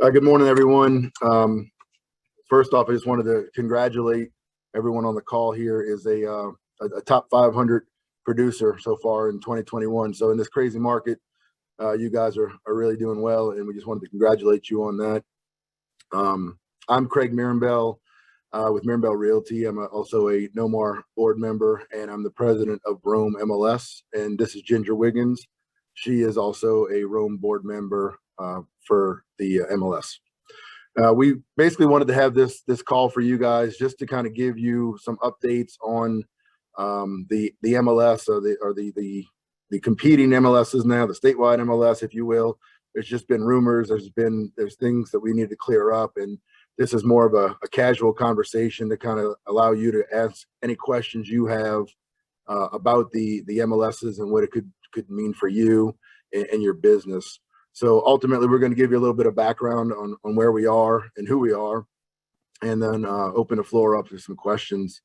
Good morning, everyone. First off, I just wanted to congratulate everyone on the call here. Is a top 500 producer so far in 2021. So in this crazy market, you guys are really doing well, and we just wanted to congratulate you on that. I'm Craig Mirambell with Mirambell Realty. I'm also a NOMAR board member, and I'm the president of Rome MLS. And this is Ginger Wiggins. She is also a Rome board member for the MLS. We basically wanted to have this call for you guys just to kind of give you some updates on the MLS or the competing MLSs now, the statewide MLS, if you will. There's just been rumors. There's things that we need to clear up, and this is more of a casual conversation to kind of allow you to ask any questions you have about the MLSs and what it could mean for you and your business. So ultimately, we're going to give you a little bit of background on where we are and who we are, and then open the floor up to some questions.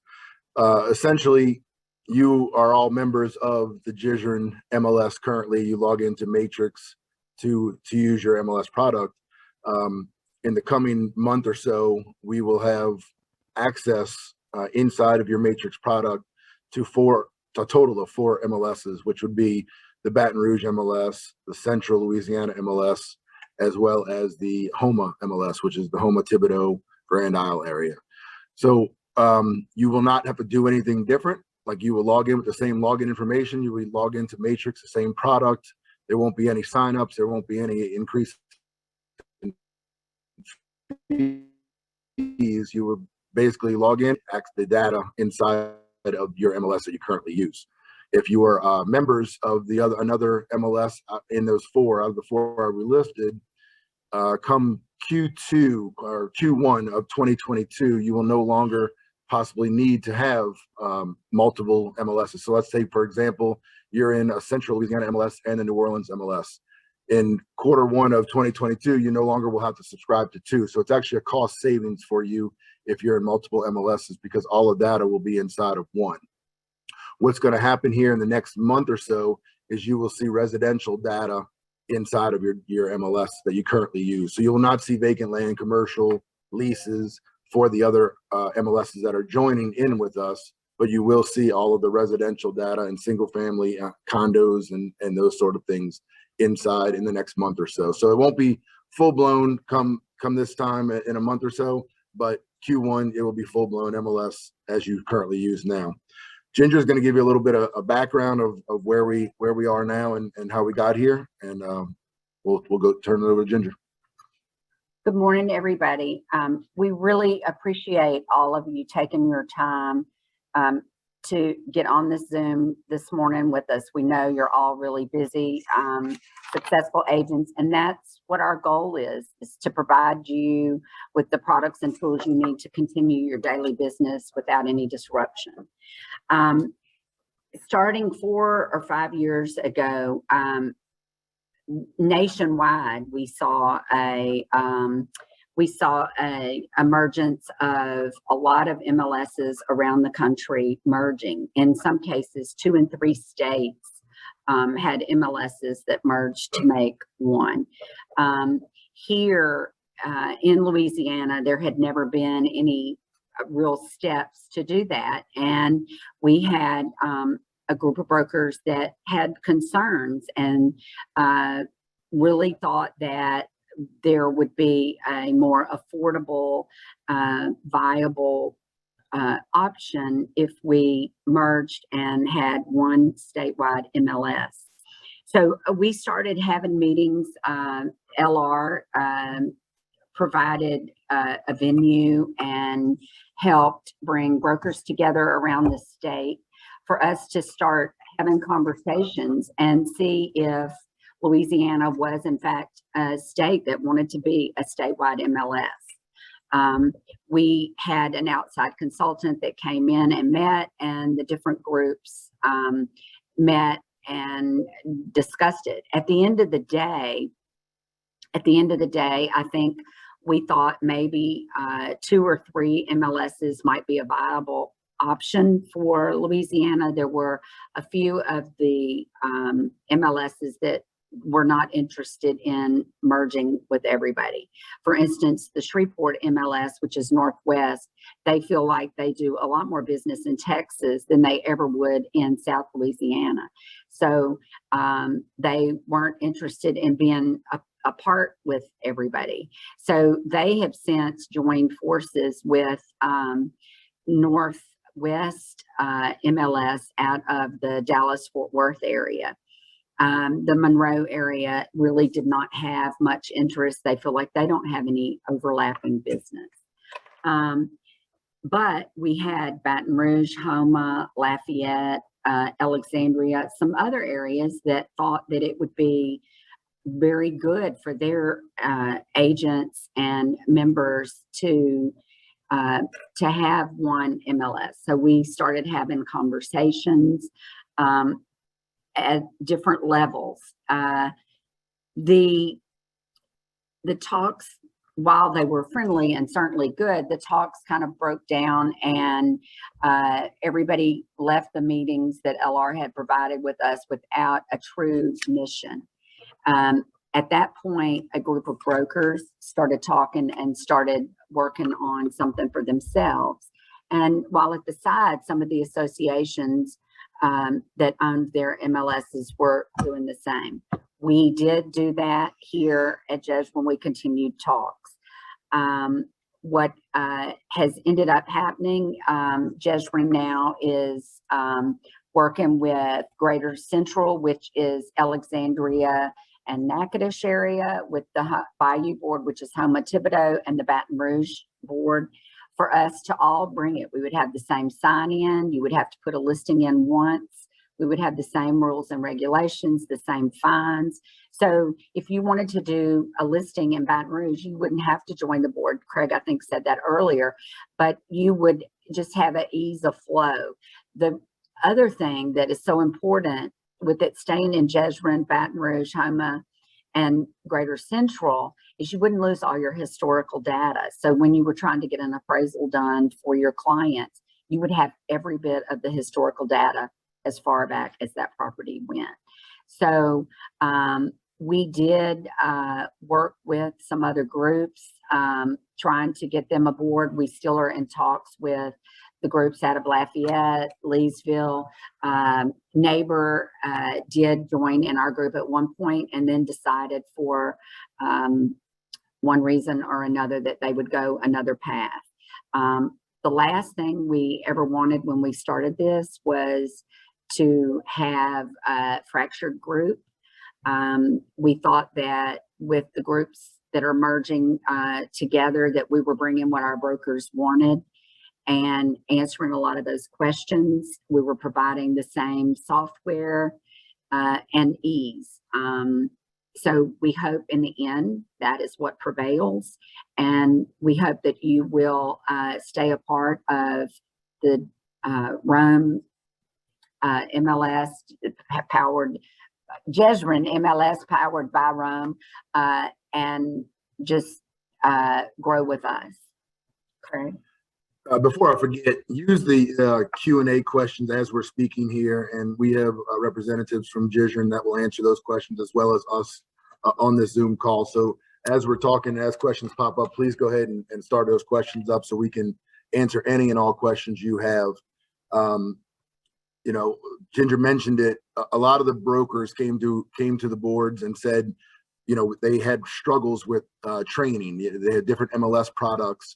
Essentially, you are all members of the GSREIN MLS currently. You log into Matrix to use your MLS product. In the coming month or so, we will have access inside of your Matrix product to a total of 4 MLSs, which would be the Baton Rouge MLS, the Central Louisiana MLS, as well as the Houma MLS, which is the Houma, Thibodaux, Grand Isle area. So you will not have to do anything different. Like, you will log in with the same login information. You will log into Matrix, the same product. There won't be any signups. There won't be any increase in fees. You will basically log in, access the data inside of your MLS that you currently use. If you are members of another MLS in those 4 out of the 4 we listed, come Q2 or Q1 of 2022, you will no longer possibly need to have multiple MLSs. So let's say, for example, you're in a Central Louisiana MLS and a New Orleans MLS. In Q1 of 2022, you no longer will have to subscribe to 2. So it's actually a cost savings for you if you're in multiple MLSs, because all the data will be inside of 1. What's going to happen here in the next month or so is you will see residential data inside of your MLS that you currently use. So you will not see vacant land, commercial leases for the other MLSs that are joining in with us, but you will see all of the residential data and single family condos and those sort of things inside in the next month or so. So it won't be full blown come this time in a month or so, but Q1 it will be full blown MLS as you currently use now. Ginger is going to give you a little bit of a background of where we are now and how we got here, and we'll go turn it over to Ginger. Good morning, everybody. We really appreciate all of you taking your time to get on this Zoom this morning with us. We know you're all really busy, successful agents, and that's what our goal is to provide you with the products and tools you need to continue your daily business without any disruption. Starting 4 or 5 years ago, nationwide, we saw a emergence of a lot of MLSs around the country merging. In some cases, 2 and 3 states had MLSs that merged to make 1. Here in Louisiana, there had never been any real steps to do that, and we had a group of brokers that had concerns and really thought that there would be a more affordable, viable option if we merged and had 1 statewide MLS. So we started having meetings. LR provided a venue and helped bring brokers together around the state for us to start having conversations and see if Louisiana was in fact a state that wanted to be a statewide MLS. We had an outside consultant that came in and met, and the different groups met and discussed it. At the end of the day, I think we thought maybe 2 or 3 MLSs might be a viable option for Louisiana. There were a few of the MLSs that were not interested in merging with everybody. For instance, the Shreveport MLS, which is Northwest, they feel like they do a lot more business in Texas than they ever would in South Louisiana. So they weren't interested in being apart with everybody. So they have since joined forces with Northwest MLS out of the Dallas-Fort Worth area. The Monroe area really did not have much interest. They feel like they don't have any overlapping business. But we had Baton Rouge, Houma, Lafayette, Alexandria, some other areas that thought that it would be very good for their agents and members to have one MLS. So we started having conversations at different levels. The talks, while they were friendly and certainly good, the talks kind of broke down, and everybody left the meetings that LR had provided with us without a true mission. At that point, a group of brokers started talking and started working on something for themselves. And while at the side, some of the associations that owned their MLSs were doing the same. We did do that here at GES when we continued talks. What has ended up happening, GSREIN now is working with Greater Central, which is Alexandria and Natchitoches area, with the Bayou Board, which is Houma Thibodeau, and the Baton Rouge Board. For us to all bring it, we would have the same sign-in. You would have to put a listing in once. We would have the same rules and regulations, the same fines. So if you wanted to do a listing in Baton Rouge, you wouldn't have to join the board. Craig, I think, said that earlier, but you would just have an ease of flow. The other thing that is so important with it staying in GSREIN, Baton Rouge, Houma, and Greater Central is you wouldn't lose all your historical data. So when you were trying to get an appraisal done for your clients, you would have every bit of the historical data as far back as that property went. So we did work with some other groups, trying to get them aboard. We still are in talks with the groups out of Lafayette, Leesville. Neighbor did join in our group at one point and then decided for one reason or another that they would go another path. The last thing we ever wanted when we started this was to have a fractured group. We thought that with the groups that are merging together, that we were bringing what our brokers wanted and answering a lot of those questions. We were providing the same software and ease. So we hope in the end that is what prevails, and we hope that you will stay a part of the Rome MLS powered, GSREIN MLS powered by Rome, and just grow with us. Craig? Before I forget, use the Q&A questions as we're speaking here, and we have representatives from GSREIN that will answer those questions as well as us on this Zoom call. So as we're talking, as questions pop up, please go ahead and start those questions up so we can answer any and all questions you have. You know, Ginger mentioned it. A lot of the brokers came to the boards and said, you know, they had struggles with training. They had different MLS products.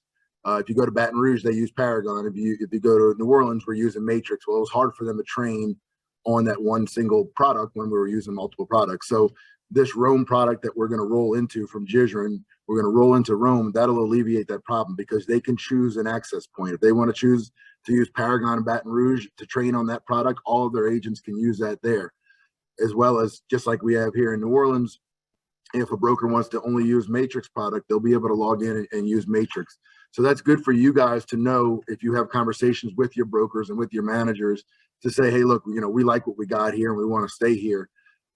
If you go to Baton Rouge, they use Paragon. If you go to New Orleans, we're using Matrix. Well, it was hard for them to train on that one single product when we were using multiple products. So this Rome product that we're going to roll into from GSREIN, we're going to roll into Rome. That'll alleviate that problem because they can choose an access point. If they want to choose to use Paragon and Baton Rouge to train on that product, all of their agents can use that there, as well as just like we have here in New Orleans. If a broker wants to only use Matrix product, they'll be able to log in and use Matrix. So that's good for you guys to know if you have conversations with your brokers and with your managers to say, hey, look, you know, we like what we got here and we want to stay here.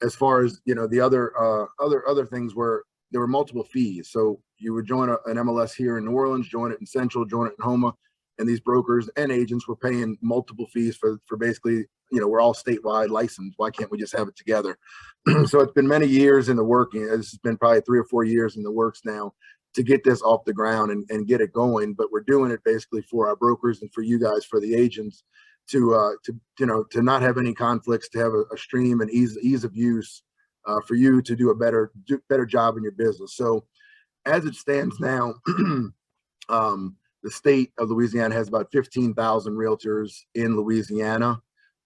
As far as, you know, the other things were, there were multiple fees. So you would join an MLS here in New Orleans, join it in Central, join it in Houma. and these brokers and agents were paying multiple fees for basically, we're all statewide licensed. Why can't we just have it together? So it's been many years in the working. It's been probably 3 or 4 years in the works now to get this off the ground and get it going. But we're doing it basically for our brokers and for you guys, for the agents, to not have any conflicts, to have a stream and ease of use, for you to do a better job in your business. So as it stands now, the state of Louisiana has about 15,000 realtors in Louisiana.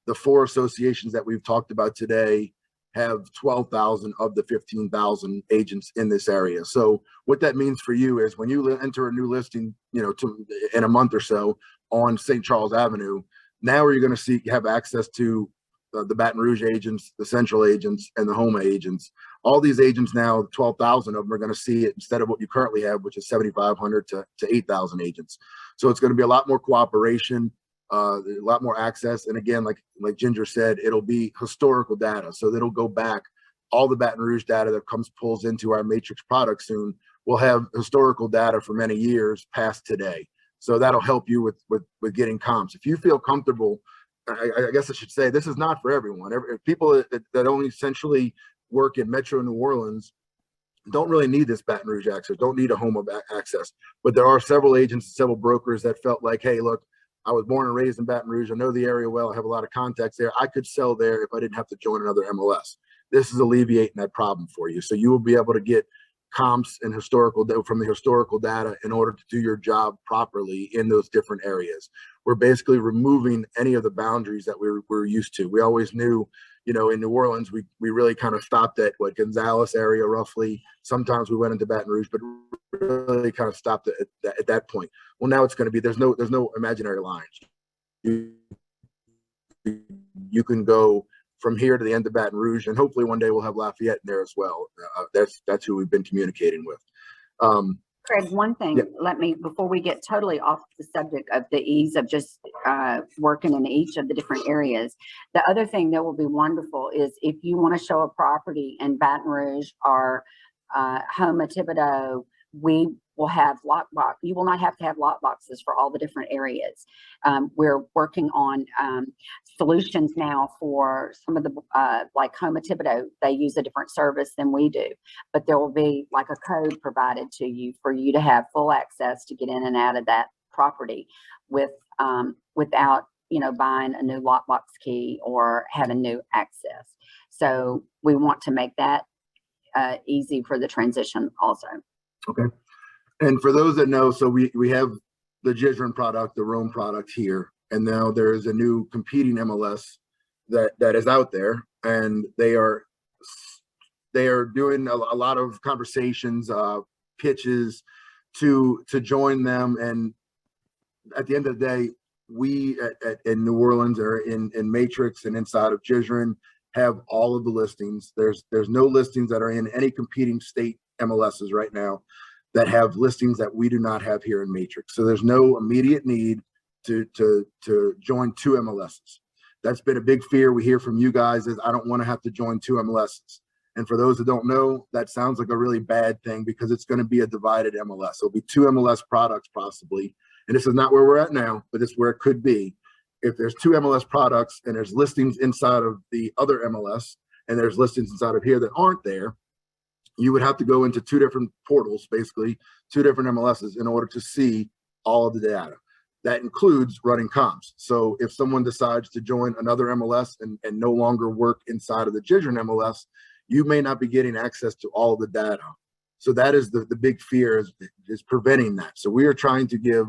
The 4 associations that we've talked about today have 12,000 of the 15,000 agents in this area. So what that means for you is when you enter a new listing, in a month or so on St. Charles Avenue, now you're going to have access to the Baton Rouge agents, the Central agents, and the Homa agents. All these agents now, 12,000 of them are going to see it instead of what you currently have, which is 7,500 to 8,000 agents. So it's going to be a lot more cooperation, a lot more access. And again, like Ginger said, it'll be historical data. So that'll go back. All the Baton Rouge data that pulls into our Matrix product soon will have historical data for many years past today. So that'll help you with getting comps. If you feel comfortable, I guess I should say, this is not for everyone. People that only essentially work in Metro New Orleans don't really need this Baton Rouge access, don't need a Homa access. But there are several agents, several brokers that felt like, hey, look, I was born and raised in Baton Rouge. I know the area well. I have a lot of contacts there. I could sell there if I didn't have to join another MLS. This is alleviating that problem for you. So you will be able to get comps and from the historical data in order to do your job properly in those different areas. We're basically removing any of the boundaries that we're used to. We always knew, in New Orleans, we really kind of stopped at Gonzales area roughly. Sometimes we went into Baton Rouge, but really kind of stopped at that point. Well, now it's going to be, there's no imaginary lines. You can go from here to the end of Baton Rouge, and hopefully one day we'll have Lafayette in there as well. That's who we've been communicating with. Craig, one thing, before we get totally off the subject of the ease of just working in each of the different areas, the other thing that will be wonderful is if you want to show a property in Baton Rouge or Homa, Thibodeau, we will have lockbox. You will not have to have lockboxes for all the different areas. We're working on solutions now for some of the, like Homa, Thibodeau, they use a different service than we do, but there will be like a code provided to you for you to have full access to get in and out of that property without, buying a new lockbox key or having new access. So we want to make that easy for the transition also. Okay. And for those that know, so we have the GSREIN product, the Rome product here, and now there is a new competing MLS that is out there, and they are doing a lot of conversations, pitches to join them. And at the end of the day, we in New Orleans or in Matrix and inside of GSREIN have all of the listings. There's no listings that are in any competing state MLSs right now that have listings that we do not have here in Matrix. So there's no immediate need to join 2 MLSs. That's been a big fear we hear from you guys, is I don't want to have to join 2 MLSs. And for those that don't know, that sounds like a really bad thing, because it's going to be a divided MLS. It'll be 2 MLS products possibly. And this is not where we're at now, but it's where it could be. If there's 2 MLS products and there's listings inside of the other MLS and there's listings inside of here that aren't there, you would have to go into 2 different portals, basically 2 different MLSs, in order to see all of the data. That includes running comps. So if someone decides to join another MLS and no longer work inside of the GSREIN MLS, you may not be getting access to all of the data. So that is the big fear, is preventing that. So we are trying to give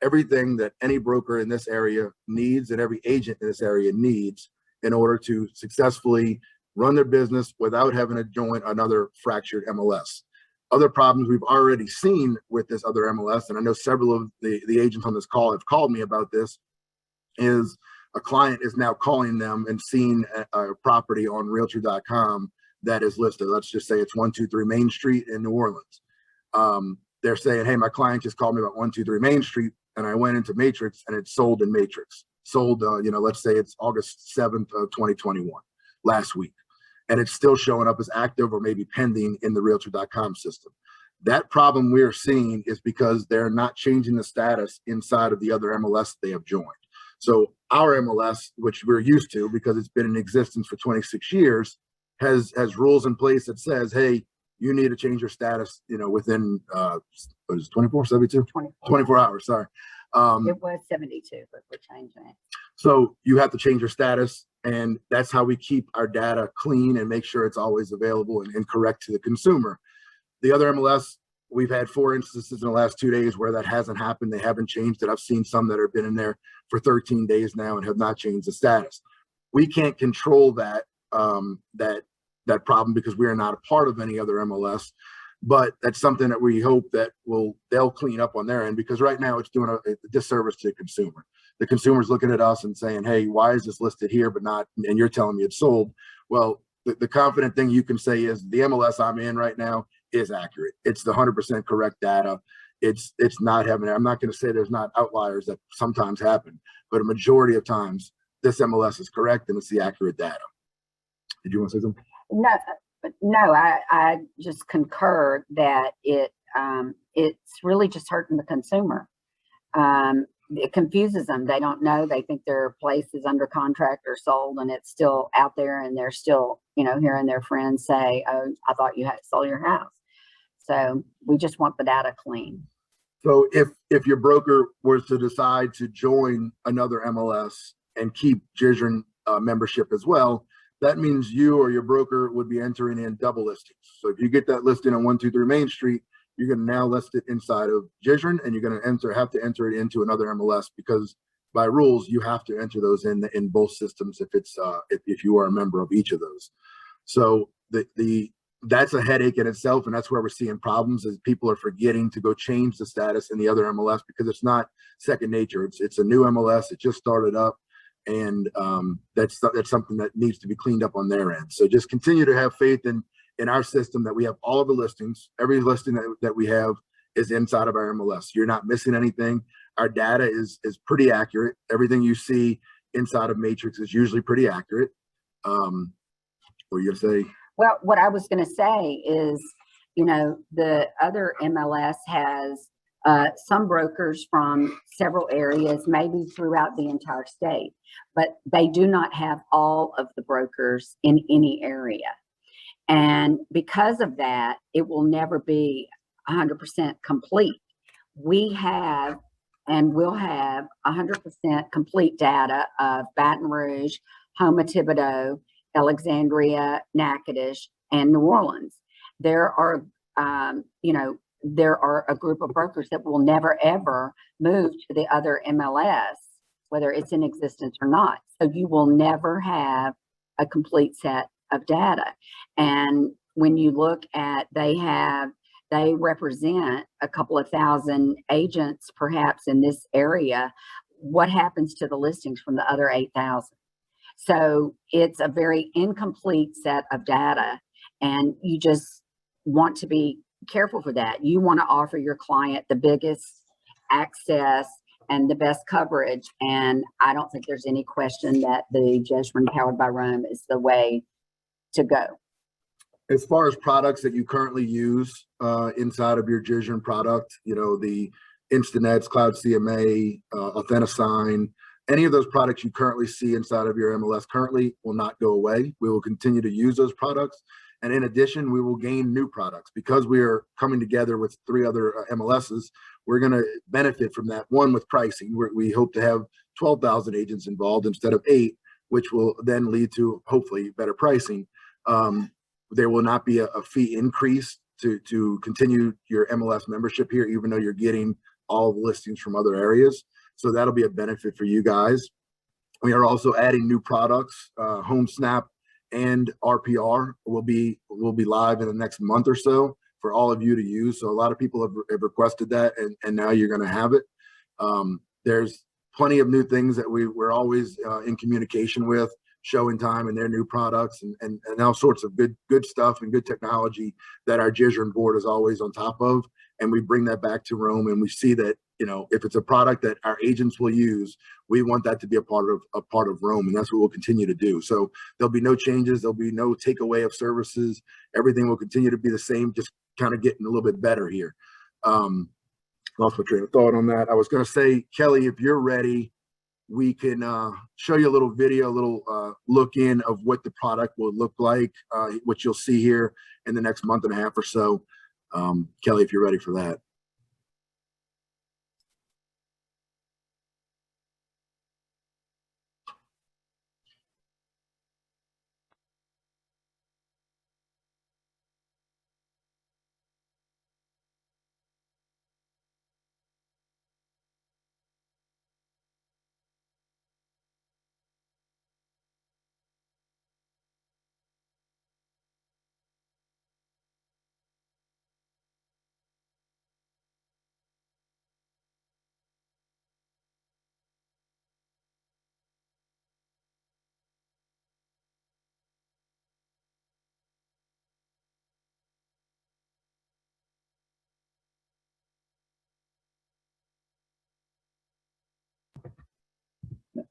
everything that any broker in this area needs and every agent in this area needs in order to successfully run their business without having to join another fractured MLS. Other problems we've already seen with this other MLS, and I know several of the agents on this call have called me about this, is a client is now calling them and seeing a property on realtor.com that is listed. Let's just say it's 123 Main Street in New Orleans. They're saying, hey, my client just called me about 123 Main Street, and I went into Matrix and it's sold in Matrix. Sold, let's say it's August 7th of 2021, last week. And it's still showing up as active or maybe pending in the realtor.com system. That problem we're seeing is because they're not changing the status inside of the other MLS they have joined. So our MLS, which we're used to because it's been in existence for 26 years, has rules in place that says, hey, you need to change your status, within what is it, 24, 72? 24 hours, sorry. It was 72, but we're changing it. So you have to change your status, and that's how we keep our data clean and make sure it's always available and correct to the consumer. The other MLS, we've had 4 instances in the last 2 days where that hasn't happened. They haven't changed it. I've seen some that have been in there for 13 days now and have not changed the status. We can't control that that problem because we are not a part of any other MLS. But that's something that we hope that they'll clean up on their end, because right now it's doing a disservice to the consumer. The consumer's looking at us and saying, hey, why is this listed here but not, and you're telling me it's sold? Well, the confident thing you can say is the MLS I'm in right now is accurate. It's the 100% correct data. It's not having, I'm not going to say there's not outliers that sometimes happen, but a majority of times this MLS is correct and it's the accurate data. Did you want to say something? No, I just concur that it's really just hurting the consumer. It confuses them. They don't know. They think their place is under contract or sold, and it's still out there, and they're still, hearing their friends say, "Oh, I thought you had sold your house." So we just want the data clean. So if your broker was to decide to join another MLS and keep GSREIN membership as well, that means you or your broker would be entering in double listings. So if you get that listing on 123 Main Street, you're going to now list it inside of GSREIN, and you're going to have to enter it into another MLS, because by rules you have to enter those in both systems if you are a member of each of those. So that's a headache in itself, and that's where we're seeing problems, is people are forgetting to go change the status in the other MLS because it's not second nature. It's a new MLS. It just started up. And that's something that needs to be cleaned up on their end. So just continue to have faith in our system, that we have all of the listings. Every listing that we have is inside of our MLS. You're not missing anything. Our data is pretty accurate. Everything you see inside of Matrix is usually pretty accurate. What are you gonna say? Well, what I was going to say is, the other MLS has some brokers from several areas, maybe throughout the entire state, but they do not have all of the brokers in any area. And because of that, it will never be 100% complete. We have and will have 100% complete data of Baton Rouge, Houma, Thibodeau, Alexandria, Natchitoches, and New Orleans. There are, there are a group of brokers that will never, ever move to the other MLS, whether it's in existence or not. So you will never have a complete set of data. And when you look at, they represent a couple of thousand agents, perhaps in this area. What happens to the listings from the other 8,000? So it's a very incomplete set of data, and you just want to be careful for that. You want to offer your client the biggest access and the best coverage. And I don't think there's any question that the GSREIN Powered by Rome is the way to go. As far as products that you currently use inside of your GSREIN product, the Instanets, Cloud CMA, Authentisign, any of those products you currently see inside of your MLS currently will not go away. We will continue to use those products. And in addition, we will gain new products because we are coming together with 3 other MLSs. We're going to benefit from that. One, with pricing, we hope to have 12,000 agents involved instead of 8, which will then lead to hopefully better pricing. There will not be a fee increase to continue your MLS membership here, even though you're getting all the listings from other areas. So that'll be a benefit for you guys. We are also adding new products. Home Snap and RPR will be live in the next month or so for all of you to use. So a lot of people have requested that, and now you're going to have it. There's plenty of new things that we're always in communication with, Showing Time and their new products, and all sorts of good stuff and good technology that our GSREIN board is always on top of. And we bring that back to Rome, and we see that, if it's a product that our agents will use, we want that to be a part of Rome, and that's what we'll continue to do. So there'll be no changes, there'll be no takeaway of services. Everything will continue to be the same, just kind of getting a little bit better here. Lost my train of thought on that. I was going to say, Kelly, if you're ready, we can show you a little video, a little look in of what the product will look like, what you'll see here in the next month and a half or so. Kelly, if you're ready for that.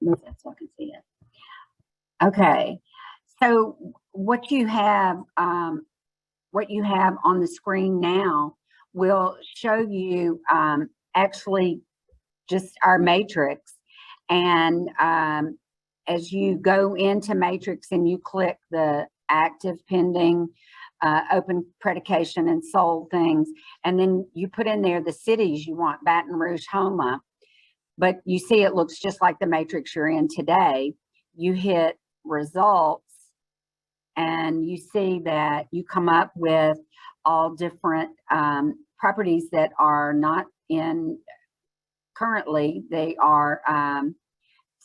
Move that so I can see it. Okay, so what you have on the screen now will show you actually just our matrix. And as you go into matrix and you click the active, pending, open predication and sold things, and then you put in there the cities you want, Baton Rouge, Homa, but you see it looks just like the matrix you're in today. You hit results and you see that you come up with all different properties that are not in currently. They are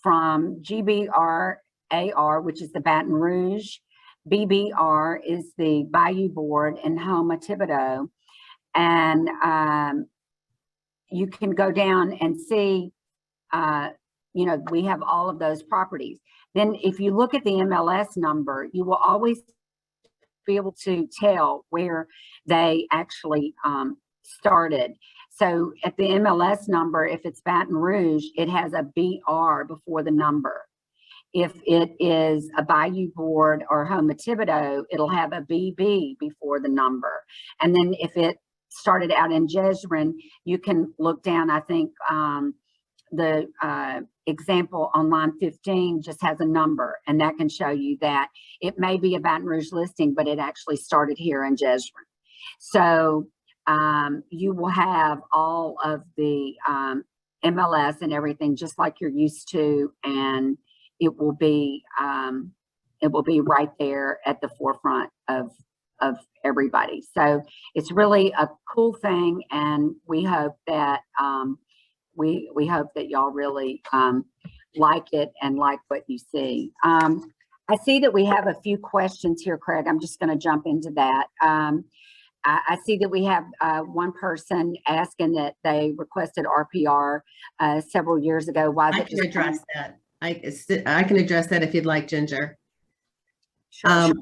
from GBRAR, which is the Baton Rouge, BBR is the Bayou Board, and Homa Thibodeau. And you can go down and see, you know, we have all of those properties. Then if you look at the MLS number, you will always be able to tell where they actually started. So at the MLS number, if it's Baton Rouge, it has a BR before the number. If it is a Bayou Board or Homa Thibodeau, it'll have a BB before the number. And then if it started out in GSREIN, you can look down, I think the example on line 15 just has a number, and that can show you that it may be a Baton Rouge listing, but it actually started here in GSREIN. So you will have all of the MLS and everything just like you're used to, and it will be right there at the forefront of everybody. So it's really a cool thing, and we hope that we hope that y'all really like it and like what you see. I see that we have a few questions here, Craig. I'm just going to jump into that. I see that we have one person asking that they requested RPR several years ago. Why I can address that. I can address that if you'd like, Ginger. Sure.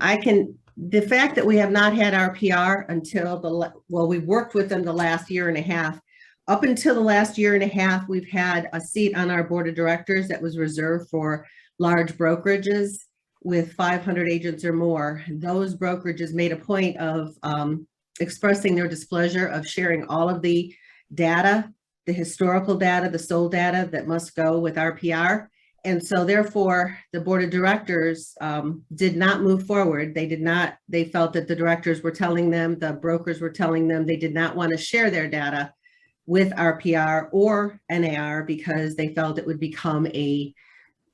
I can. The fact that we have not had RPR until we worked with them the last year and a half. Up until the last year and a half, we've had a seat on our board of directors that was reserved for large brokerages with 500 agents or more. Those brokerages made a point of expressing their displeasure of sharing all of the data, the historical data, the sold data that must go with RPR. And so therefore, the board of directors did not move forward. They felt that the directors were telling them, the brokers were telling them they did not want to share their data with RPR or NAR because they felt it would become a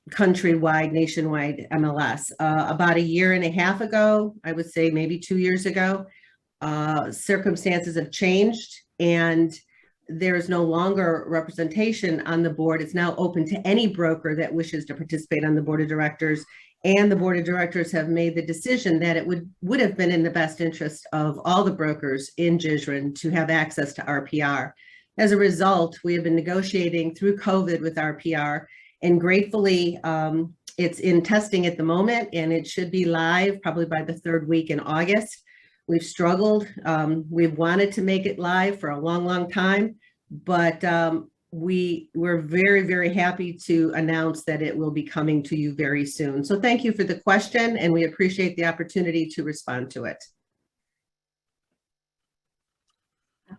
countrywide, nationwide MLS. About a year and a half ago, I would say maybe 2 years ago, circumstances have changed and there is no longer representation on the board. It's now open to any broker that wishes to participate on the board of directors. And the board of directors have made the decision that it would have been in the best interest of all the brokers in GSREIN to have access to RPR. As a result, we have been negotiating through COVID with RPR, and gratefully, it's in testing at the moment, and it should be live probably by the 3rd week in August. We've struggled. We've wanted to make it live for a long, long time, but we're very, very happy to announce that it will be coming to you very soon. So thank you for the question, and we appreciate the opportunity to respond to it.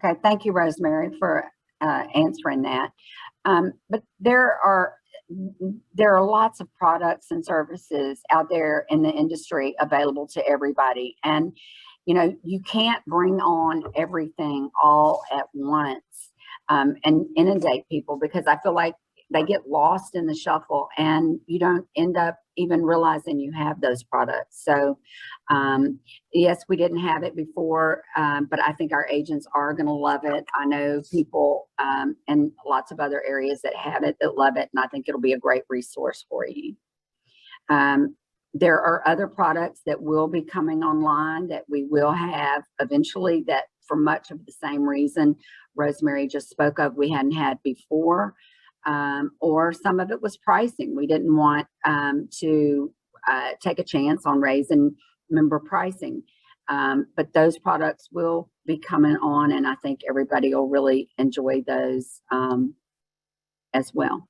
Okay, thank you, Rosemary, for answering that. But there are lots of products and services out there in the industry available to everybody. And, you know, you can't bring on everything all at once and inundate people, because I feel like they get lost in the shuffle and you don't end up even realizing you have those products. So yes, we didn't have it before, but I think our agents are going to love it. I know people in lots of other areas that have it that love it, and I think it'll be a great resource for you. There are other products that will be coming online that we will have eventually, that for much of the same reason Rosemary just spoke of, we hadn't had before. Or some of it was pricing. We didn't want to take a chance on raising member pricing. But those products will be coming on, and I think everybody will really enjoy those as well.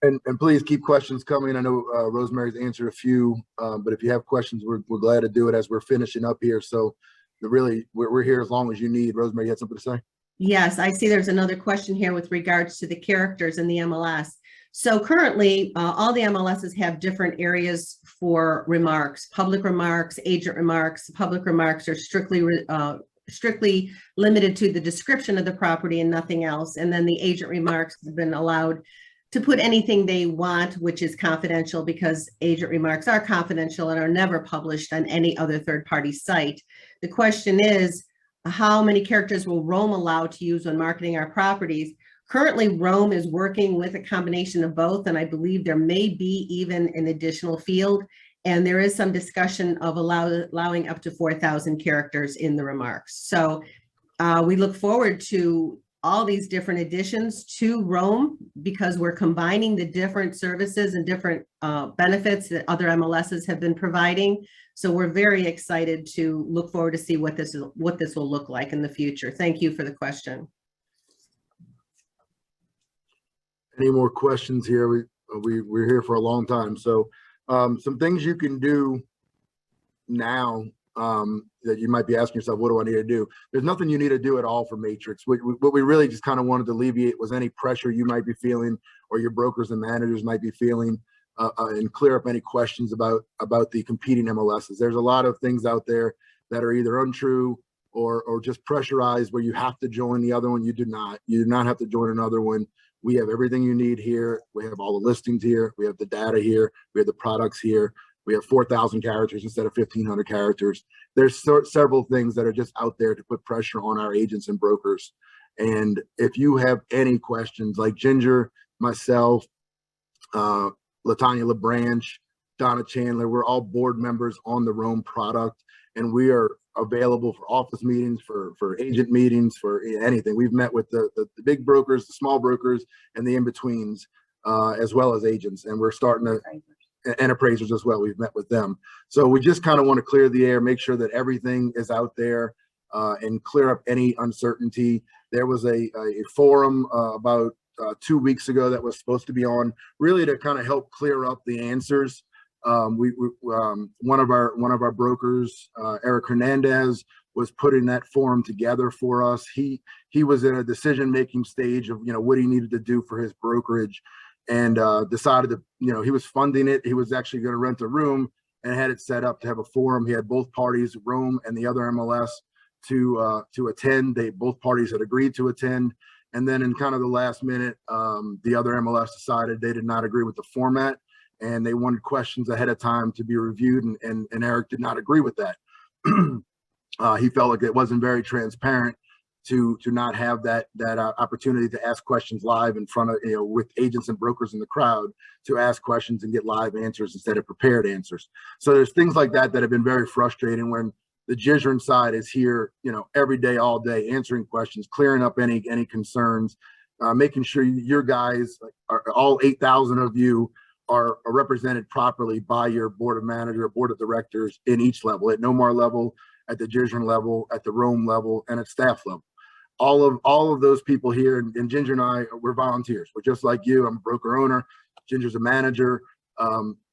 And please keep questions coming. I know Rosemary's answered a few, but if you have questions, we're glad to do it as we're finishing up here. So we're here as long as you need. Rosemary, you had something to say? Yes, I see there's another question here with regards to the characters in the MLS. So currently, all the MLSs have different areas for remarks, public remarks, agent remarks. Public remarks are strictly limited to the description of the property and nothing else. And then the agent remarks have been allowed to put anything they want, which is confidential, because agent remarks are confidential and are never published on any other third-party site. The question is, how many characters will Rome allow to use when marketing our properties? Currently, Rome is working with a combination of both, and I believe there may be even an additional field. And there is some discussion of allowing up to 4,000 characters in the remarks. So we look forward to all these different additions to Rome, because we're combining the different services and different benefits that other MLSs have been providing. So we're very excited to look forward to see what this will look like in the future. Thank you for the question. Any more questions here? We're here for a long time. So some things you can do now that you might be asking yourself, what do I need to do? There's nothing you need to do at all for Matrix. What we really just kind of wanted to alleviate was any pressure you might be feeling, or your brokers and managers might be feeling, and clear up any questions about the competing MLSs. There's a lot of things out there that are either untrue or just pressurized, where you have to join the other one. You do not have to join another one. We have everything you need here. We have all the listings here. We have the data here. We have the products here. We have 4,000 characters instead of 1,500 characters. There's several things that are just out there to put pressure on our agents and brokers. And if you have any questions, like Ginger, myself, Latanya LaBranch, Donna Chandler, we're all board members on the Rome product, and we are available for office meetings, for agent meetings, for anything. We've met with the big brokers, the small brokers, and the in-betweens, as well as agents. And we're starting to, and appraisers as well. We've met with them. So we just kind of want to clear the air, make sure that everything is out there, and clear up any uncertainty. There was a forum about 2 weeks ago that was supposed to be on, really to kind of help clear up the answers. One of our brokers, Eric Hernandez, was putting that forum together for us. He was in a decision-making stage of, what he needed to do for his brokerage, and decided to, he was funding it. He was actually going to rent a room and had it set up to have a forum. He had both parties, Rome and the other MLS, to attend. Both parties had agreed to attend. And then in kind of the last minute, the other MLS decided they did not agree with the format, and they wanted questions ahead of time to be reviewed. And Eric did not agree with that. He felt like it wasn't very transparent to not have that opportunity to ask questions live in front of, with agents and brokers in the crowd, to ask questions and get live answers instead of prepared answers. So there's things like that have been very frustrating, when the GSREIN side is here, every day, all day, answering questions, clearing up any concerns, making sure your guys, all 8,000 of you, are represented properly by your board of manager, board of directors in each level, at NOMAR level, at the GSREIN level, at the Rome level, and at staff level. All of those people here, and Ginger and I, we're volunteers. We're just like you. I'm a broker owner. Ginger's a manager.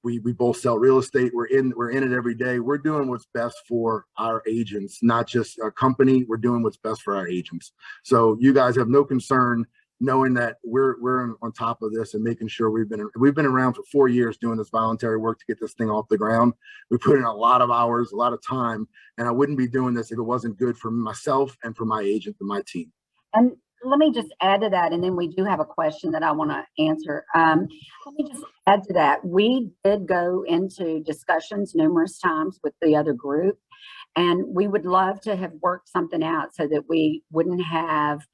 We both sell real estate. We're in it every day. We're doing what's best for our agents, not just our company. We're doing what's best for our agents. So you guys have no concern knowing that we're on top of this and making sure we've been around for 4 years doing this voluntary work to get this thing off the ground. We put in a lot of hours, a lot of time, and I wouldn't be doing this if it wasn't good for myself and for my agent and my team. And let me just add to that, and then we do have a question that I want to answer. Let me just add to that. We did go into discussions numerous times with the other group, and we would love to have worked something out so that we wouldn't have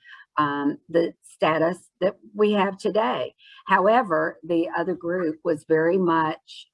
the status that we have today. However, the other group was very much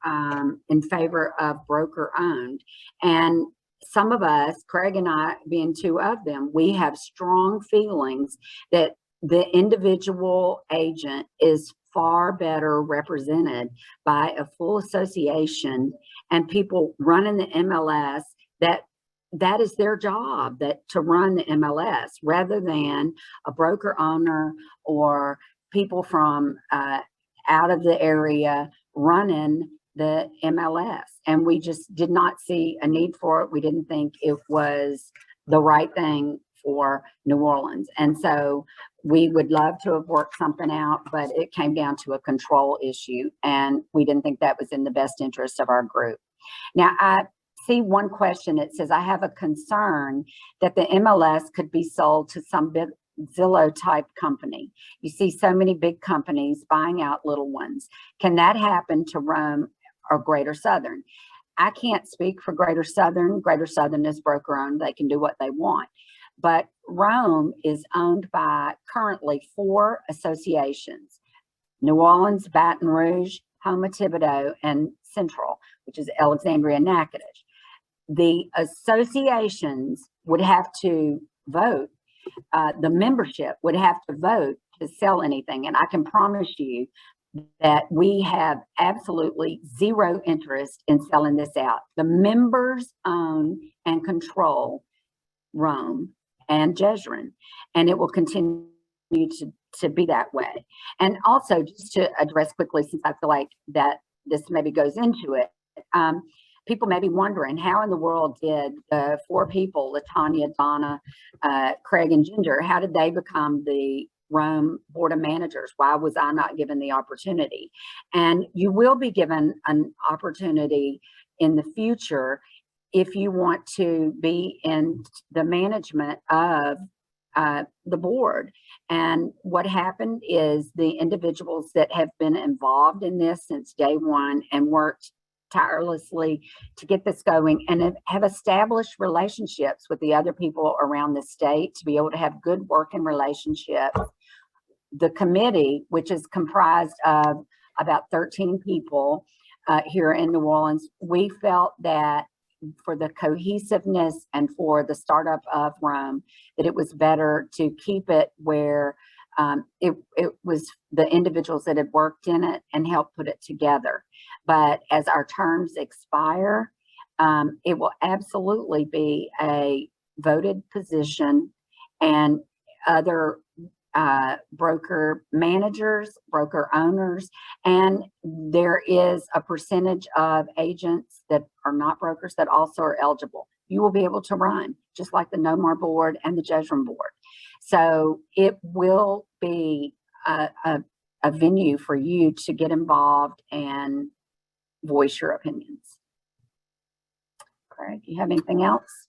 in favor of broker owned. And some of us, Craig and I being two of them, we have strong feelings that the individual agent is far better represented by a full association and people running the MLS that is their job, that to run the MLS, rather than a broker owner or people from out of the area running the MLS. And we just did not see a need for it. We didn't think it was the right thing for New Orleans. And so we would love to have worked something out, but it came down to a control issue, and we didn't think that was in the best interest of our group. Now, I see one question. It says, I have a concern that the MLS could be sold to some big Zillow type company. You see so many big companies buying out little ones. Can that happen to Rome or Greater Southern? I can't speak for Greater Southern. Greater Southern is broker owned. They can do what they want. But Rome is owned by currently 4 associations: New Orleans, Baton Rouge, Houma Thibodeau, and Central, which is Alexandria and Natchitoches. The associations would have to vote. The membership would have to vote to sell anything. And I can promise you that we have absolutely zero interest in selling this out. The members own and control Rome and GSREIN, and it will continue to be that way. And also, just to address quickly, since I feel like that this maybe goes into it, people may be wondering, how in the world did the 4 people, Latanya, Donna, Craig, and Ginger, how did they become the Rome Board of Managers? Why was I not given the opportunity? And you will be given an opportunity in the future if you want to be in the management of the board. And what happened is the individuals that have been involved in this since day one and worked tirelessly to get this going and have established relationships with the other people around the state to be able to have good working relationships. The committee, which is comprised of about 13 people here in New Orleans, we felt that for the cohesiveness and for the startup of Rome, that it was better to keep it where it was the individuals that had worked in it and helped put it together. But as our terms expire, it will absolutely be a voted position, and other broker managers, broker owners, and there is a percentage of agents that are not brokers that also are eligible. You will be able to run, just like the No More board and the GSREIN board. So it will be a venue for you to get involved and voice your opinions. Craig, you have anything else?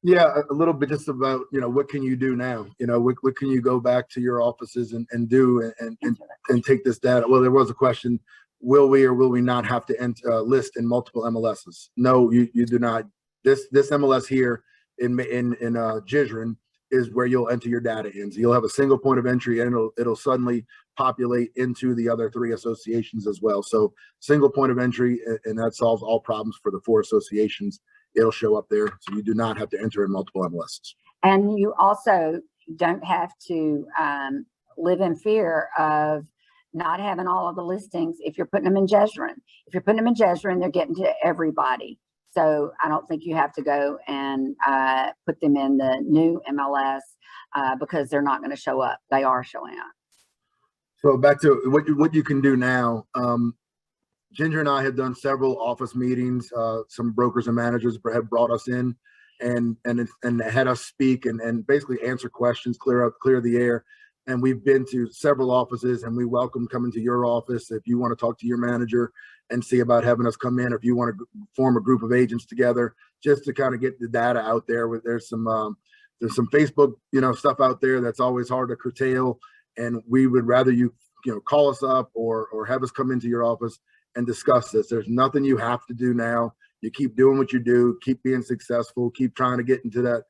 Yeah, a little bit just about, what can you do now? What can you go back to your offices and do and take this data? Well, there was a question, will we or will we not have to list in multiple MLSs? No, you do not. This MLS here in GSREIN is where you'll enter your data in. So you'll have a single point of entry, and it'll suddenly populate into the other 3 associations as well. So single point of entry, and that solves all problems for the 4 associations. It'll show up there, so you do not have to enter in multiple MLSs. And you also don't have to live in fear of not having all of the listings if you're putting them in GSREIN. If you're putting them in GSREIN, they're getting to everybody. So I don't think you have to go and put them in the new MLS because they're not going to show up. They are showing up. So back to what you can do now. Ginger and I have done several office meetings. Some brokers and managers have brought us in and had us speak and basically answer questions, clear the air. And we've been to several offices, and we welcome coming to your office if you want to talk to your manager and see about having us come in, or if you want to form a group of agents together, just to kind of get the data out there. There's some Facebook, stuff out there that's always hard to curtail, and we would rather you call us up or have us come into your office and discuss this. There's nothing you have to do now. You keep doing what you do, keep being successful, keep trying to get into that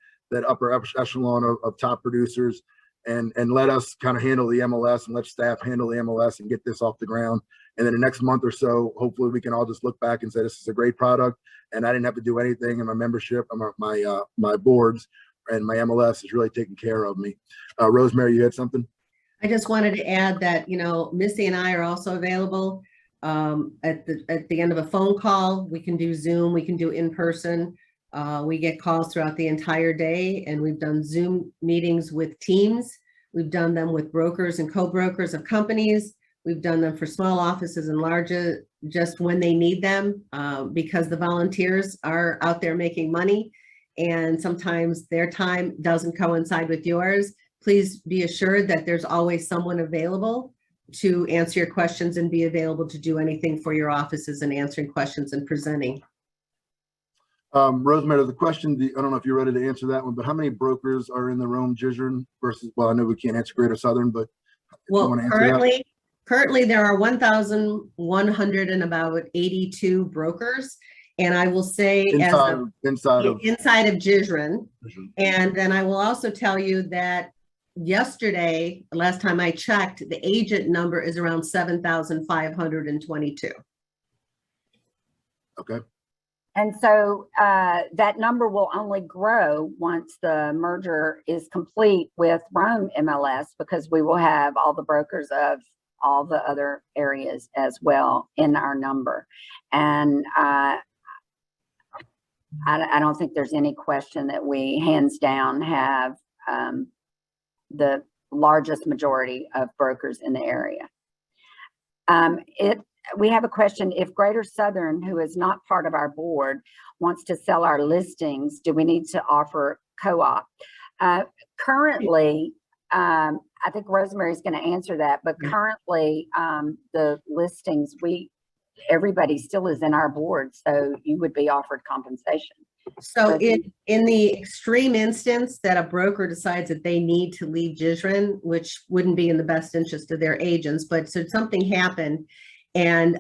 upper echelon of top producers, and let us kind of handle the MLS and let staff handle the MLS and get this off the ground. And then the next month or so, hopefully we can all just look back and say, this is a great product, and I didn't have to do anything, and my membership, my boards and my MLS is really taking care of me. Rosemary, you had something? I just wanted to add that, Missy and I are also available at the end of a phone call. We can do Zoom, we can do in person. We get calls throughout the entire day, and we've done Zoom meetings with teams. We've done them with brokers and co-brokers of companies. We've done them for small offices and larger, just when they need them, because the volunteers are out there making money, and sometimes their time doesn't coincide with yours. Please be assured that there's always someone available to answer your questions and be available to do anything for your offices and answering questions and presenting. Rosemary, the question, I don't know if you're ready to answer that one, but how many brokers are in the room, GSREIN versus, well, I know we can't answer Greater Southern, but well, currently there are 1,100 and about 82 brokers. And I will say inside of GSREIN. And then I will also tell you that yesterday, last time I checked, the agent number is around 7,522. Okay. And so that number will only grow once the merger is complete with Rome MLS, because we will have all the brokers of all the other areas as well in our number. And I don't think there's any question that we hands down have the largest majority of brokers in the area. We have a question. If Greater Southern, who is not part of our board, wants to sell our listings, do we need to offer CoOp? Currently, I think Rosemary's going to answer that, but currently the listings, everybody still is in our board, so you would be offered compensation. So in the extreme instance that a broker decides that they need to leave GSREIN, which wouldn't be in the best interest of their agents, but should something happen, and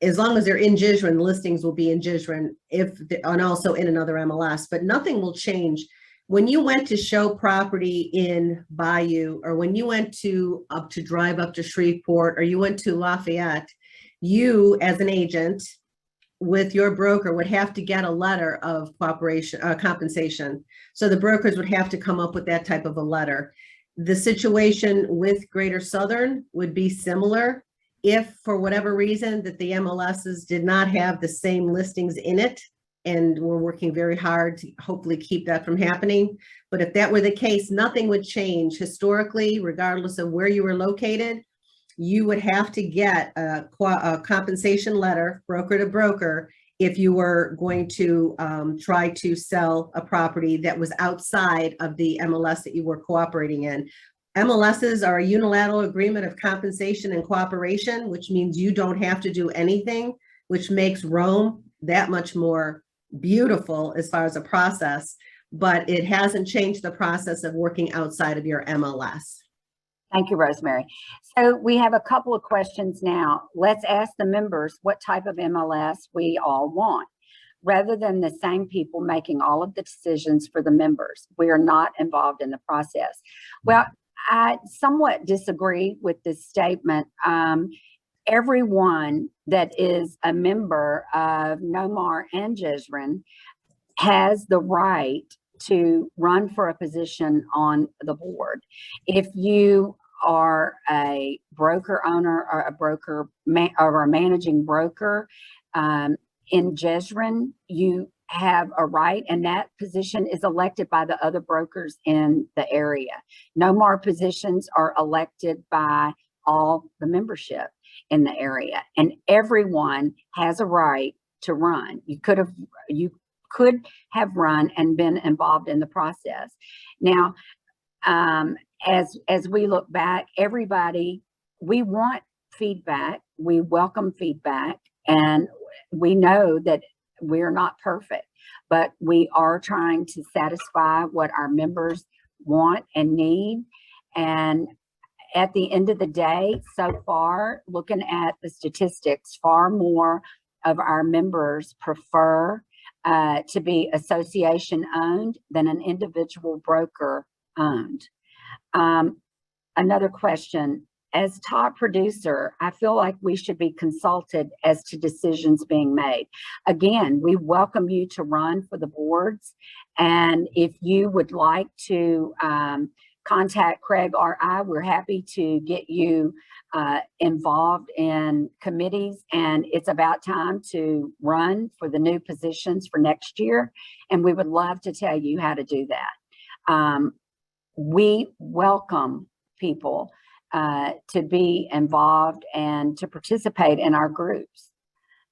as long as they're in GSREIN, the listings will be in GSREIN, and also in another MLS, but nothing will change. When you went to show property in Bayou, or when you went to drive up to Shreveport, or you went to Lafayette, you as an agent with your broker would have to get a letter of compensation. So the brokers would have to come up with that type of a letter. The situation with Greater Southern would be similar. If for whatever reason that the MLSs did not have the same listings in it, and we're working very hard to hopefully keep that from happening. But if that were the case, nothing would change. Historically, regardless of where you were located, you would have to get a compensation letter, broker to broker, if you were going to try to sell a property that was outside of the MLS that you were cooperating in. MLSs are a unilateral agreement of compensation and cooperation, which means you don't have to do anything, which makes Rome that much more beautiful as far as a process, but it hasn't changed the process of working outside of your MLS. Thank you, Rosemary. So we have a couple of questions now. Let's ask the members what type of MLS we all want, rather than the same people making all of the decisions for the members. We are not involved in the process. Well, I somewhat disagree with this statement. Everyone that is a member of NOMAR and GSREIN has the right to run for a position on the board. If you are a broker owner or a broker or a managing broker in GSREIN, you have a right, and that position is elected by the other brokers in the area. NOMAR positions are elected by all the membership in the area, and everyone has a right to run. You could have run and been involved in the process. Now, as we look back, everybody, we want feedback, we welcome feedback, and we know that we're not perfect, but we are trying to satisfy what our members want and need. And at the end of the day, so far, looking at the statistics, far more of our members prefer to be association owned than an individual broker owned. Another question, as top producer, I feel like we should be consulted as to decisions being made. Again, we welcome you to run for the boards. And if you would like to contact Craig or I, we're happy to get you involved in committees. And it's about time to run for the new positions for next year. And we would love to tell you how to do that. We welcome people to be involved and to participate in our groups.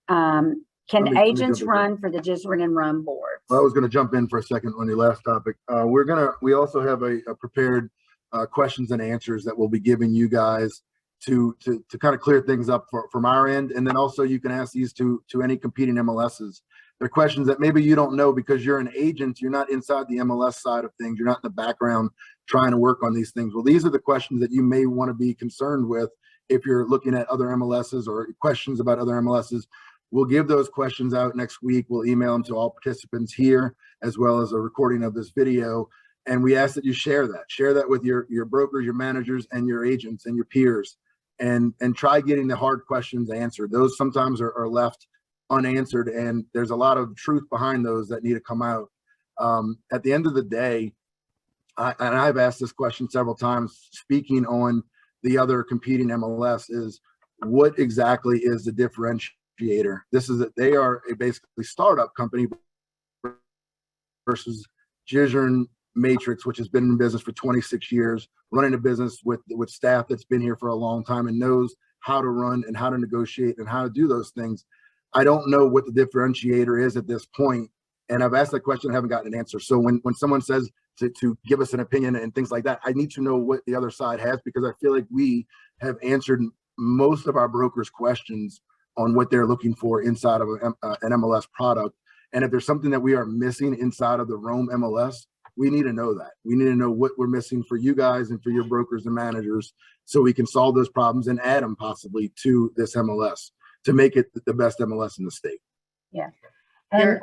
Can agents run for the GSREIN and run boards? Well, I was going to jump in for a second on your last topic. We also have a prepared questions and answers that we'll be giving you guys to kind of clear things up from our end. And then also you can ask these to any competing MLSs. They're questions that maybe you don't know because you're an agent, you're not inside the MLS side of things, you're not in the background trying to work on these things. Well, these are the questions that you may want to be concerned with if you're looking at other MLSs or questions about other MLSs. We'll give those questions out next week. We'll email them to all participants here, as well as a recording of this video. And we ask that you share that with your brokers, your managers, and your agents and your peers, and try getting the hard questions answered. Those sometimes are left unanswered, and there's a lot of truth behind those that need to come out. At the end of the day, I've asked this question several times, speaking on the other competing MLS, is what exactly is the differentiator? This is that they are a basically startup company versus GSREIN Matrix, which has been in business for 26 years, running a business with staff that's been here for a long time and knows how to run and how to negotiate and how to do those things. I don't know what the differentiator is at this point, and I've asked that question and haven't gotten an answer. So when someone says to give us an opinion and things like that, I need to know what the other side has, because I feel like we have answered most of our brokers' questions on what they're looking for inside of an MLS product. And if there's something that we are missing inside of the Roam MLS, we need to know that. We need to know what we're missing for you guys and for your brokers and managers, so we can solve those problems and add them possibly to this MLS to make it the best MLS in the state. Yeah. And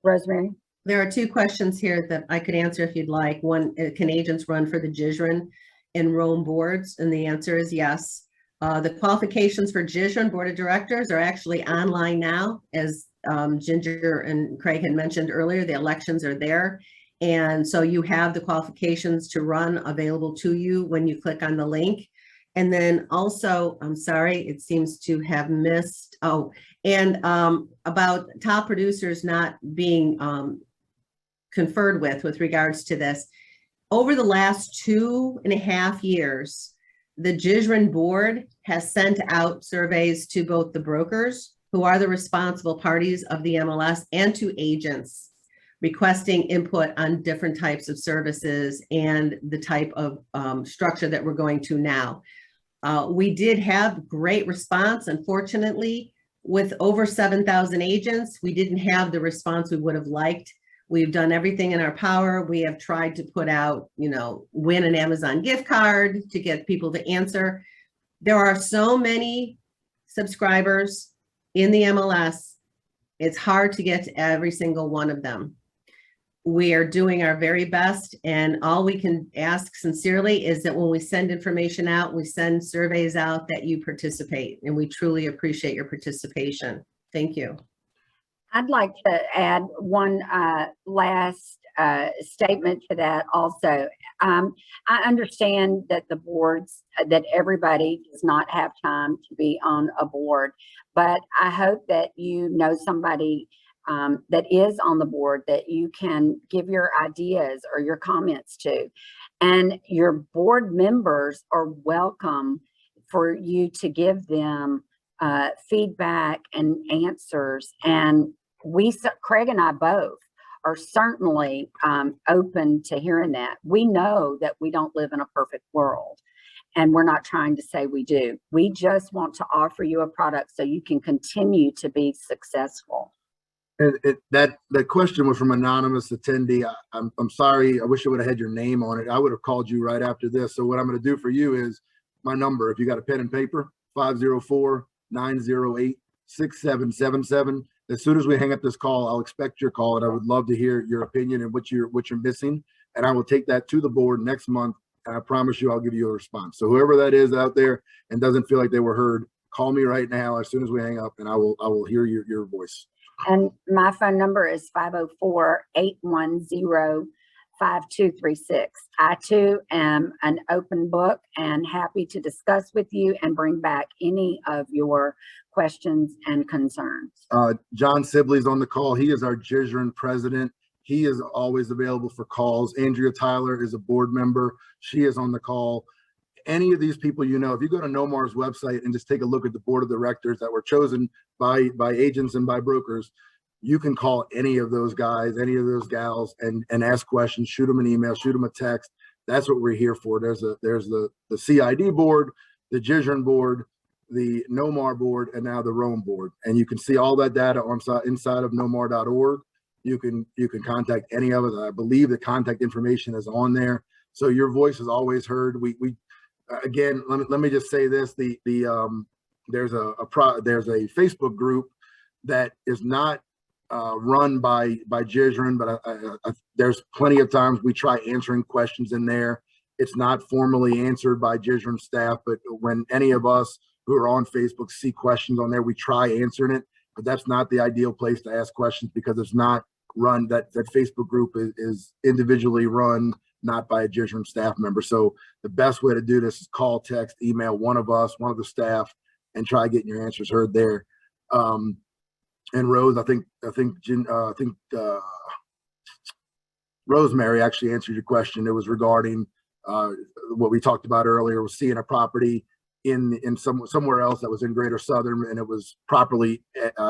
Rosemary? There are two questions here that I could answer if you'd like. One, can agents run for the GSREIN and Roam boards? And the answer is yes. The qualifications for GSREIN board of directors are actually online now. As Ginger and Craig had mentioned earlier, the elections are there. And so you have the qualifications to run available to you when you click on the link. And then also, I'm sorry, it seems to have missed. Oh, and about top producers not being conferred with regards to this. Over the last 2.5 years, the GSREIN board has sent out surveys to both the brokers, who are the responsible parties of the MLS, and to agents requesting input on different types of services and the type of structure that we're going to now. We did have great response. Unfortunately, with over 7,000 agents, we didn't have the response we would have liked. We've done everything in our power. We have tried to put out, win an Amazon gift card to get people to answer. There are so many subscribers in the MLS. It's hard to get to every single one of them. We are doing our very best, and all we can ask sincerely is that when we send information out, we send surveys out, that you participate, and we truly appreciate your participation. Thank you. I'd like to add one last statement to that also. I understand that the boards, that everybody does not have time to be on a board, but I hope that you know somebody that is on the board that you can give your ideas or your comments to. And your board members are welcome for you to give them feedback and answers. And Craig and I both are certainly open to hearing that. We know that we don't live in a perfect world, and we're not trying to say we do. We just want to offer you a product so you can continue to be successful. And that question was from anonymous attendee. I'm sorry. I wish I would have had your name on it. I would have called you right after this. So what I'm going to do for you is my number. If you got a pen and paper, 504-908-6777. As soon as we hang up this call, I'll expect your call, and I would love to hear your opinion and what you're missing. And I will take that to the board next month. And I promise you, I'll give you a response. So whoever that is out there and doesn't feel like they were heard, call me right now as soon as we hang up, and I will hear your voice. And my phone number is 504-810-5236. I too am an open book and happy to discuss with you and bring back any of your questions and concerns. John Sibley's on the call. He is our GSREIN president. He is always available for calls. Andrea Tyler is a board member. She is on the call. Any of these people, you know, if you go to Nomar's website and just take a look at the board of directors that were chosen by agents and by brokers, you can call any of those guys, any of those gals, and ask questions, shoot them an email, shoot them a text. That's what we're here for. There's the CID board, the GSREIN board, the Nomar board, and now the Rome board. And you can see all that data inside of nomar.org. You can contact any of us. I believe the contact information is on there. So your voice is always heard. Again, let me just say this: there's a Facebook group that is not run by GSREIN, but there's plenty of times we try answering questions in there. It's not formally answered by GSREIN staff, but when any of us who are on Facebook see questions on there, we try answering it. But that's not the ideal place to ask questions, because it's not run. That Facebook group is individually run, not by a GSREIN staff member. So the best way to do this is call, text, email one of us, one of the staff, and try getting your answers heard there. And Rose, I think Rosemary actually answered your question. It was regarding what we talked about earlier, was seeing a property in somewhere else that was in Greater Southern, and it was properly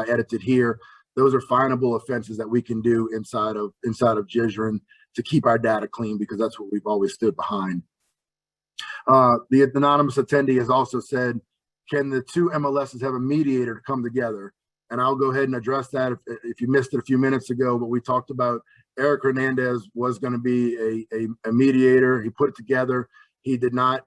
edited here. Those are finable offenses that we can do inside of GSREIN to keep our data clean, because that's what we've always stood behind. The anonymous attendee has also said, can the two MLSs have a mediator to come together? And I'll go ahead and address that if you missed it a few minutes ago, but we talked about Eric Hernandez was going to be a mediator. He put it together. He did not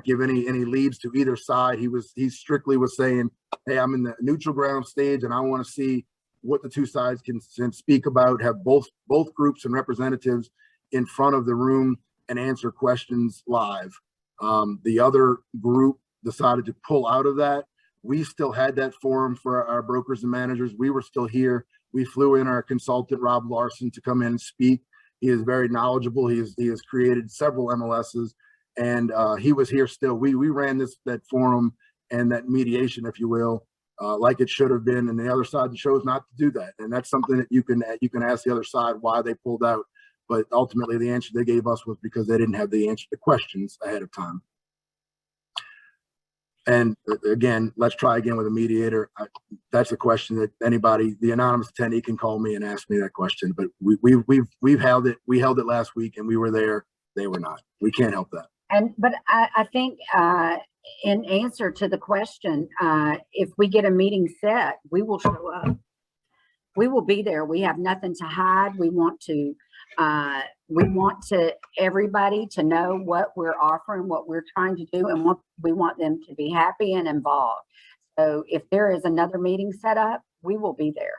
give any leads to either side. He strictly was saying, hey, I'm in the neutral ground stage, and I want to see what the two sides can speak about, have both groups and representatives in front of the room and answer questions live. The other group decided to pull out of that. We still had that forum for our brokers and managers. We were still here. We flew in our consultant, Rob Larson, to come in and speak. He is very knowledgeable. He has created several MLSs, and he was here still. We ran that forum and that mediation, if you will, like it should have been, and the other side chose not to do that. And that's something that you can ask the other side why they pulled out. But ultimately, the answer they gave us was because they didn't have the answer to questions ahead of time. And again, let's try again with a mediator. That's a question that anybody, the anonymous attendee, can call me and ask me that question. But we've held it. We held it last week, and we were there. They were not. We can't help that. But I think in answer to the question, if we get a meeting set, we will show up. We will be there. We have nothing to hide. We want everybody to know what we're offering, what we're trying to do, and we want them to be happy and involved. So if there is another meeting set up, we will be there,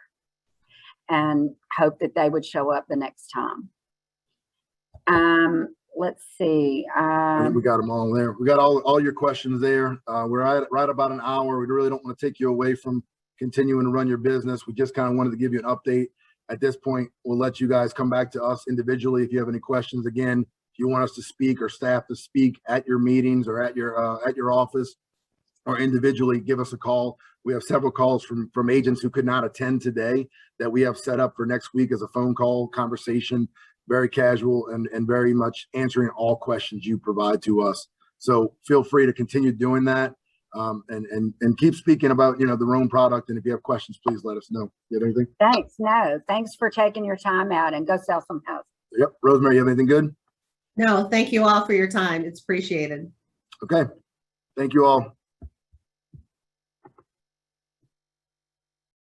and hope that they would show up the next time. Let's see. We got them all there. We got all your questions there. We're at right about an hour. We really don't want to take you away from continuing to run your business. We just kind of wanted to give you an update. At this point, we'll let you guys come back to us individually if you have any questions. Again, if you want us to speak or staff to speak at your meetings or at your office or individually, give us a call. We have several calls from agents who could not attend today that we have set up for next week as a phone call conversation. very casual, and very much answering all questions you provide to us. So feel free to continue doing that, and keep speaking about, you know, the Roam product. And if you have questions, please let us know. You have anything? Thanks. No, thanks for taking your time out, and go sell some houses. Yep. Rosemary, you have anything good? No, thank you all for your time. It's appreciated. Okay. Thank you all.